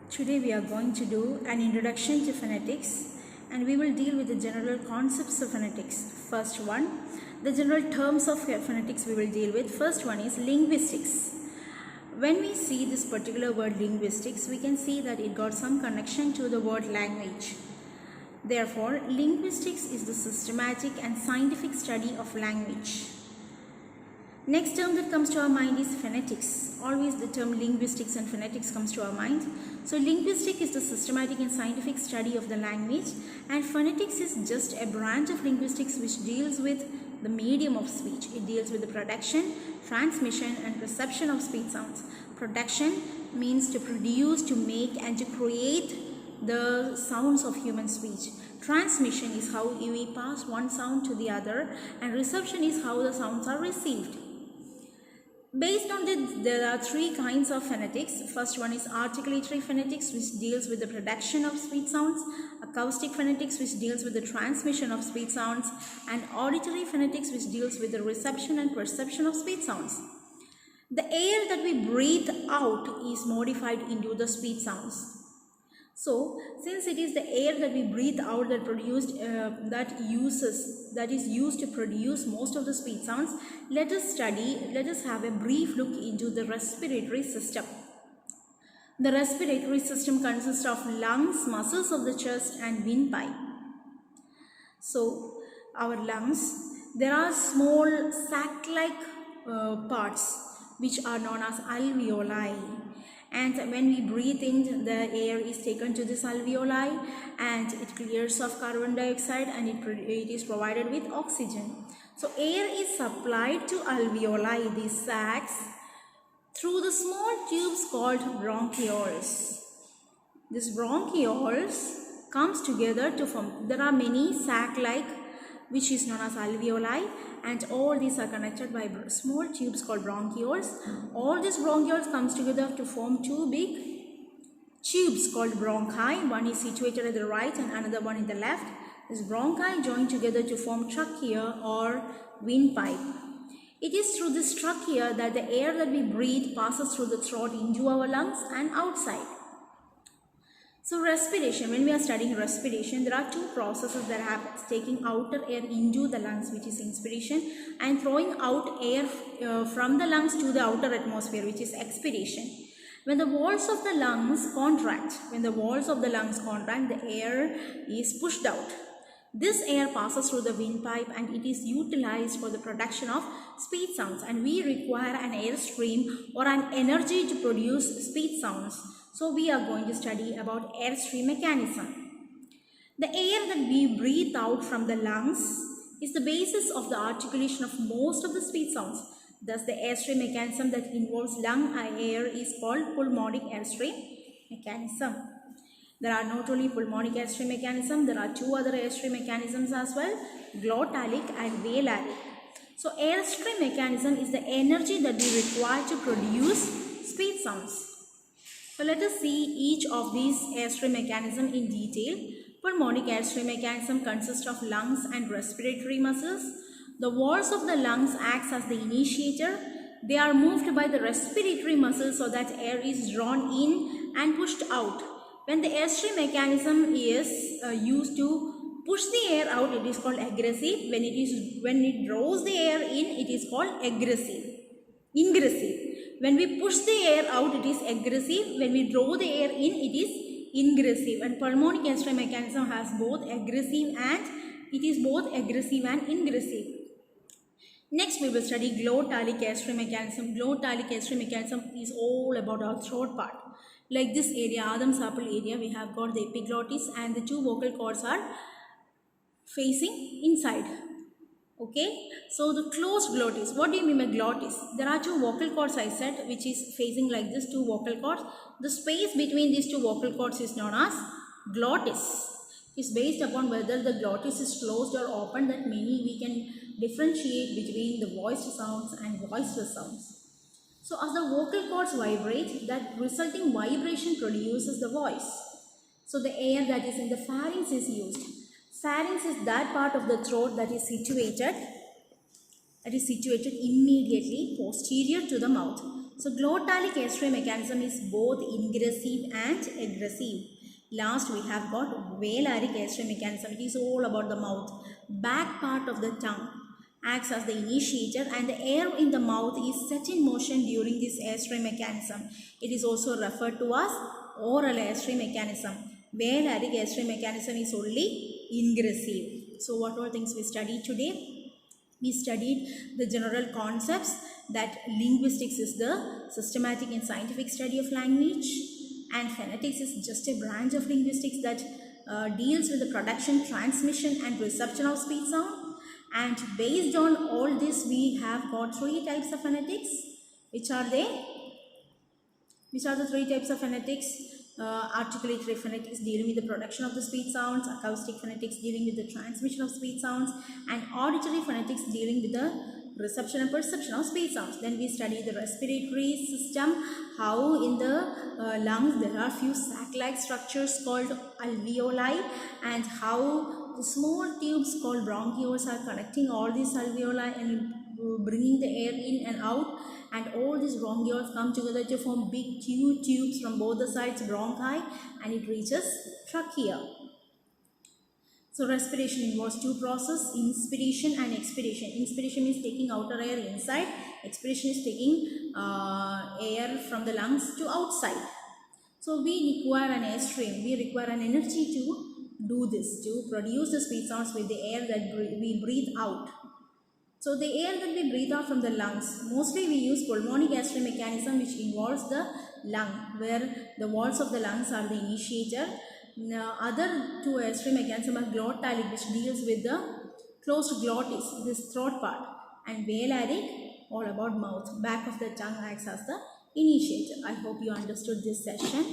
Today we are going to do an introduction to phonetics, and we will deal with the general concepts of phonetics. First one, the general terms of phonetics we will deal with. First one is linguistics. When we see this particular word linguistics, we can see that it got some connection to the word language. Therefore, linguistics is the systematic and scientific study of language. Next term that comes to our mind is phonetics. Always the term linguistics and phonetics comes to our mind. So linguistic is the systematic and scientific study of the language, and phonetics is just a branch of linguistics which deals with the medium of speech. It deals with the production, transmission and reception of speech sounds. Production means to produce, to make and to create the sounds of human speech. Transmission is how we pass one sound to the other, and reception is how the sounds are received. Based on this, there are three kinds of phonetics. First one is articulatory phonetics, which deals with the production of speech sounds, acoustic phonetics, which deals with the transmission of speech sounds, and auditory phonetics, which deals with the reception and perception of speech sounds. The air that we breathe out is modified into the speech sounds. So, since it is the air that we breathe out that is used to produce most of the speech sounds, let us have a brief look into the respiratory system. The respiratory system consists of lungs, muscles of the chest and windpipe. So, our lungs, there are small sac-like parts which are known as alveoli. And when we breathe in, the air is taken to this alveoli and it clears off carbon dioxide and it is provided with oxygen. So air is supplied to alveoli, these sacs, through the small tubes called bronchioles. This bronchioles comes together to form, there are many sac-like which is known as alveoli, and all these are connected by small tubes called bronchioles. All these bronchioles comes together to form two big tubes called bronchi. One is situated at the right and another one in the left. These bronchi join together to form trachea or windpipe. It is through this trachea that the air that we breathe passes through the throat into our lungs and outside. So respiration, when we are studying respiration, there are two processes that happen: taking outer air into the lungs, which is inspiration, and throwing out air from the lungs to the outer atmosphere, which is expiration. When the walls of the lungs contract, the air is pushed out. This air passes through the windpipe and it is utilized for the production of speech sounds, and we require an airstream or an energy to produce speech sounds. So we are going to study about airstream mechanism. The air that we breathe out from the lungs is the basis of the articulation of most of the speech sounds. Thus, the airstream mechanism that involves lung air is called pulmonic airstream mechanism. There are not only pulmonic airstream mechanism, there are two other airstream mechanisms as well, glottalic and velaric. So airstream mechanism is the energy that we require to produce speech sounds. So let us see each of these airstream mechanisms in detail. Pulmonic airstream mechanism consists of lungs and respiratory muscles. The walls of the lungs acts as the initiator. They are moved by the respiratory muscles so that air is drawn in and pushed out. When the airstream mechanism is used to push the air out, it is called aggressive. When it draws the air in, it is called ingressive. When we push the air out, it is aggressive. When we draw the air in, it is ingressive. And pulmonic airstream mechanism has both aggressive and ingressive. Next, we will study glottalic airstream mechanism. Glottalic airstream mechanism is all about our throat part. Like this area, Adam's apple area, we have got the epiglottis and the two vocal cords are facing inside. Okay, so the closed glottis. What do you mean by glottis? There are two vocal cords, I said, which is facing like this, two vocal cords. The space between these two vocal cords is known as glottis. It is based upon whether the glottis is closed or open that we can differentiate between the voiced sounds and voiceless sounds. So as the vocal cords vibrate, that resulting vibration produces the voice. So the air that is in the pharynx is used. Pharynx is that part of the throat that is situated immediately posterior to the mouth. So glottalic airstray mechanism is both ingressive and aggressive. Last we have got velaric airstray mechanism. It is all about the mouth. Back part of the tongue acts as the initiator and the air in the mouth is set in motion during this airstray mechanism. It is also referred to as oral airstray mechanism. Velaric airstray mechanism is only ingressive. So what all things we studied today? We studied the general concepts that linguistics is the systematic and scientific study of language, and phonetics is just a branch of linguistics that deals with the production, transmission and reception of speech sound. And based on all this, we have got three types of phonetics. Which are they? Which are the three types of phonetics? Articulatory phonetics dealing with the production of the speech sounds, acoustic phonetics dealing with the transmission of speech sounds, and auditory phonetics dealing with the reception and perception of speech sounds. Then we study the respiratory system, how in the lungs there are few sac-like structures called alveoli, and how the small tubes called bronchioles are connecting all these alveoli and bringing the air in and out, and all these bronchioles come together to form big tubes from both the sides bronchi, and it reaches trachea. So respiration involves two processes, inspiration and expiration. Inspiration means taking outer air inside, expiration is taking air from the lungs to outside. So we require an airstream, we require an energy to do this, to produce the speech sounds with the air that we breathe out. So the air that we breathe out from the lungs, mostly we use pulmonic airstray mechanism, which involves the lung, where the walls of the lungs are the initiator. Now, other two airstray mechanisms are glottalic, which deals with the closed glottis, this throat part, and velaric, all about mouth. Back of the tongue acts as the initiator. I hope you understood this session.